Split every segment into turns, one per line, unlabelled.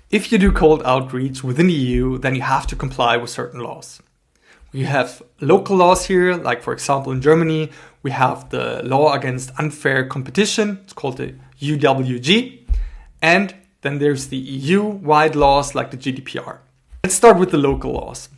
If you do cold outreach within the EU, then you have to comply with certain laws. We have local laws here, like for example in Germany, we have the law against unfair competition, it's called the UWG, and then there's the EU-wide laws like the GDPR. Let's start with the local laws.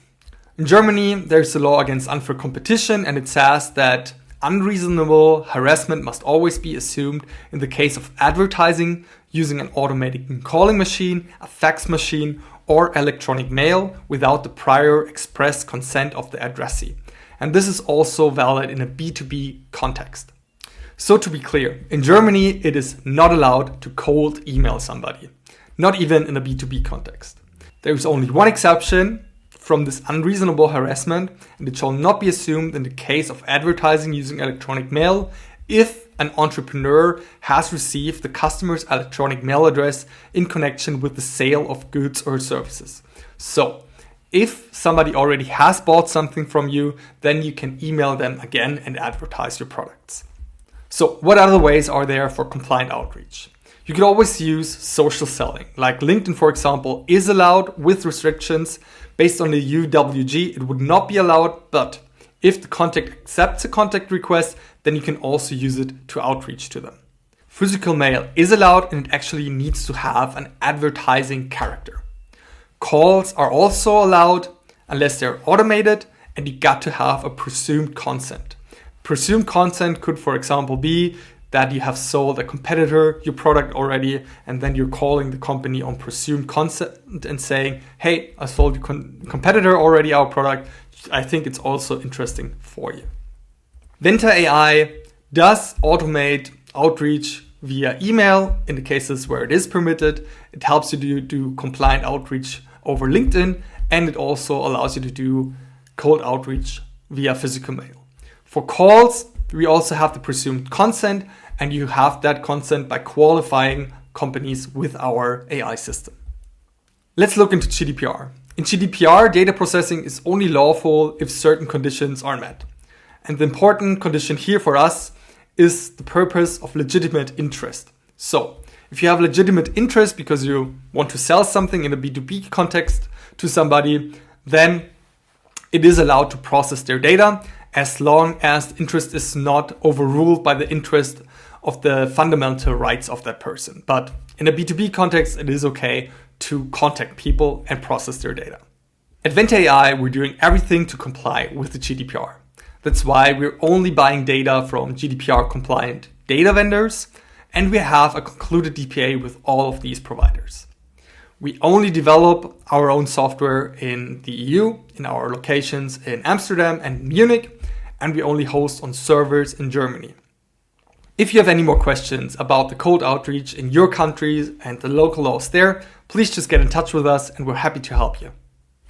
In Germany, there's a law against unfair competition, and it says that unreasonable harassment must always be assumed in the case of advertising using an automated calling machine, a fax machine, or electronic mail without the prior express consent of the addressee. And this is also valid in a B2B context. So to be clear, in Germany, it is not allowed to cold email somebody, not even in a B2B context. There is only one exception from this unreasonable harassment, and it shall not be assumed in the case of advertising using electronic mail if an entrepreneur has received the customer's electronic mail address in connection with the sale of goods or services. So, if somebody already has bought something from you, then you can email them again and advertise your products. So, what other ways are there for compliant outreach? You could always use social selling, like LinkedIn, for example, is allowed with restrictions. Based on the UWG, it would not be allowed, but if the contact accepts a contact request, then you can also use it to outreach to them. Physical mail is allowed, and it actually needs to have an advertising character. Calls are also allowed unless they're automated, and you got to have a presumed consent. Presumed consent could, for example, be that you have sold a competitor your product already, and then you're calling the company on presumed consent and saying, hey, I sold your competitor already our product. I think it's also interesting for you. Venta AI does automate outreach via email in the cases where it is permitted. It helps you to do compliant outreach over LinkedIn, and it also allows you to do cold outreach via physical mail. For calls, we also have the presumed consent, and you have that consent by qualifying companies with our AI system. Let's look into GDPR. In GDPR, data processing is only lawful if certain conditions are met. And the important condition here for us is the purpose of legitimate interest. So, if you have legitimate interest because you want to sell something in a B2B context to somebody, then it is allowed to process their data as long as the interest is not overruled by the interest of the fundamental rights of that person. But in a B2B context, it is okay to contact people and process their data. At Venta AI, we're doing everything to comply with the GDPR. That's why we're only buying data from GDPR compliant data vendors, and we have a concluded DPA with all of these providers. We only develop our own software in the EU, in our locations in Amsterdam and Munich, and we only host on servers in Germany. If you have any more questions about the cold outreach in your countries and the local laws there, please just get in touch with us and we're happy to help you.